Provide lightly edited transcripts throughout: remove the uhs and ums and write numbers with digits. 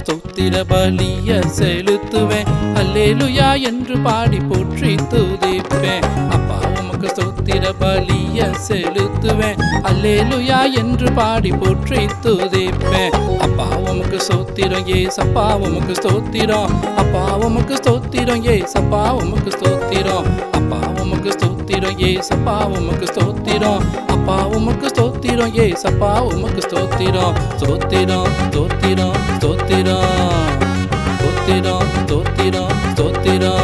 ஸ்தோத்திர பலிய செலுத்துவேன். அல்லேலூயா என்று பாடி போற்றி துதிப்பேன். அப்பா உமக்கு ஸ்தோத்திர பலிய செலுத்துவேன். அல்லேலூயா என்று பாடி போற்றி துதிப்பேன். அப்பா உமக்கு ஸ்தோத்திரம் ஏசப்பா உமக்கு ஸ்தோத்திரம். அப்பா உமக்கு ஸ்தோத்திரம் ஏசப்பா உமக்கு ஸ்தோத்திரம். அப்பா உமக்கு ஸ்தோத்திரம் ஏசப்பா உமக்கு ஸ்தோத்திரம். அப்பா உமக்கு ஸ்தோத்திரம் ஏசப்பா உமக்கு ஸ்தோத்திரம். ஸ்தோத்திரம் ஸ்தோத்திரம் ஸ்தோத்திரம் ஸ்தோத்திரம் ஸ்தோத்திரம் ஸ்தோத்திரம்.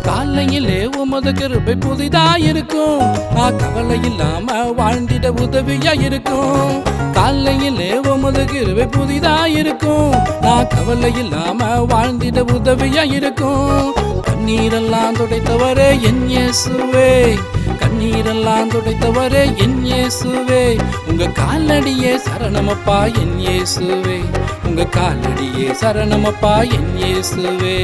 காலையிலே உமது கிருபை புதிதாயிருக்கும். நான் கவலை இல்லாம வாழ்ந்திட உதவியாயிருக்கும். காலையிலே உமது கிருபை புதிதாயிருக்கும். நான் கவலை இல்லாம வாழ்ந்திட உதவியாயிருக்கும். கண்ணீரெல்லாம் துடைத்தவரே என் இயேசுவே. கண்ணீரெல்லாம் துடைத்தவரே என் இயேசுவே. உங்க காலடியே சரணமப்பா என் இயேசுவே. உங்க காலடியே சரணமப்பா என் இயேசுவே.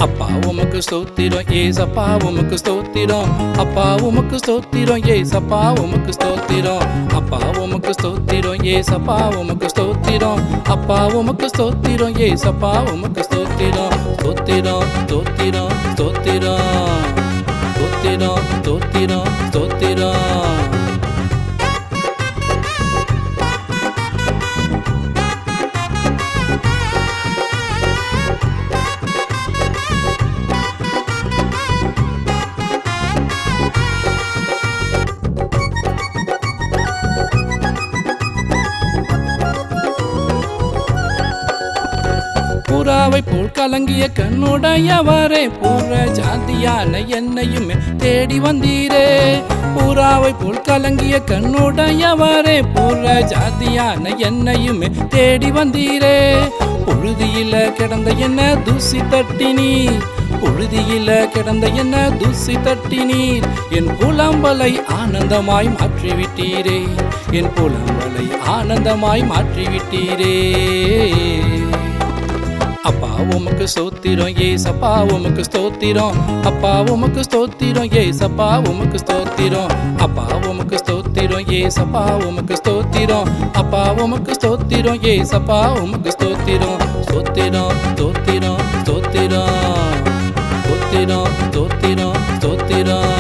அப்பா உமக்கு ஸ்தோத்திரம் ஏசப்பா உமக்கு ஸ்தோத்திரம். அப்பா உமக்கு ஸ்தோத்திரம் ஏசப்பா உமக்கு ஸ்தோத்திரம். அப்பா உமக்கு ஸ்தோத்திரம் ஏசப்பா உமக்கு ஸ்தோத்திரம். அப்பா உமக்கு ஸ்தோத்திரம் ஏசப்பா உமக்கு ஸ்தோத்திரம். ஸ்தோத்திரம் ஸ்தோத்திரம் ஸ்தோத்திரம் ஸ்தோத்திரம் ஸ்தோத்திரம் ஸ்தோத்திரம். புறாவை போல் கலங்கிய கண்ணுடையவரே. புற ஜாதியான என்னையுமே தேடி வந்தீரே. புறாவை போல் கலங்கிய கண்ணுடையவரே. புற ஜாதியான என்னையுமே தேடி வந்தீரே. பொழுதியில கிடந்த என்ன தூசி தட்டினீர். பொழுதியில கிடந்த என்ன தூசி தட்டினீர். என் புலம்பலை ஆனந்தமாய் மாற்றிவிட்டீரே. என் புலம்பலை ஆனந்தமாய் மாற்றிவிட்டீரே. அப்பா உமக்கு ஸ்தோத்திரம் ஏசப்பா உமக்கு ஸ்தோத்திரம். அப்பா உமக்கு ஸ்தோத்திரம் ஏசப்பா உமக்கு ஸ்தோத்திரம். அப்பா உமக்கு ஸ்தோத்திரம் ஏசப்பா உமக்கு ஸ்தோத்திரம். அப்பா உமக்கு ஸ்தோத்திரம் ஏசப்பா உமக்கு ஸ்தோத்திரம். ஸ்தோத்திரம் ஸ்தோத்திரம் ஸ்தோத்திரம் ஸ்தோத்திரம் ஸ்தோத்திரம் ஸ்தோத்திரம்.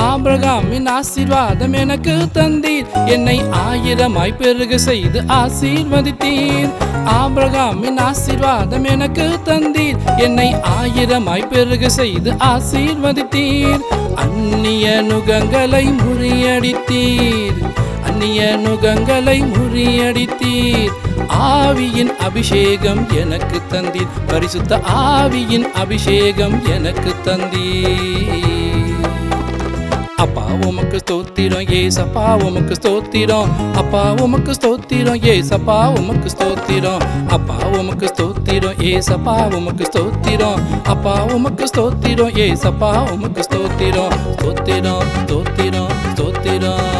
ஆபிரகாமின் ஆசீர்வாதம் எனக்கு தந்தீர். என்னை ஆயிரமாய் பெருக செய்து ஆசீர்வதித்தீர். ஆபிரகாமின் ஆசீர்வாதம் எனக்கு தந்தீர். என்னை ஆயிரமாய் பெருக செய்து ஆசீர்வதித்தீர். அந்நிய நுகங்களை முறியடித்தீர். அந்நிய நுகங்களை முறியடித்தீர். ஆவியின் அபிஷேகம் எனக்கு தந்தீர். பரிசுத்த ஆவியின் அபிஷேகம் எனக்கு தந்தீர். அப்பா உமக்கு ஸ்தோத்திரம் ஏசப்பா உமக்கு ஸ்தோத்திரம். அப்பா உமக்கு ஸ்தோத்திரம் ஏசப்பா உமக்கு ஸ்தோத்திரம். அப்பா உமக்கு ஸ்தோத்திரம் ஏசப்பா உமக்கு ஸ்தோத்திரம். அப்பா உமக்கு ஸ்தோத்திரம் ஏசப்பா உமக்கு ஸ்தோத்திரம். ஸ்தோத்திரம் ஸ்தோத்திரம் ஸ்தோத்திரம்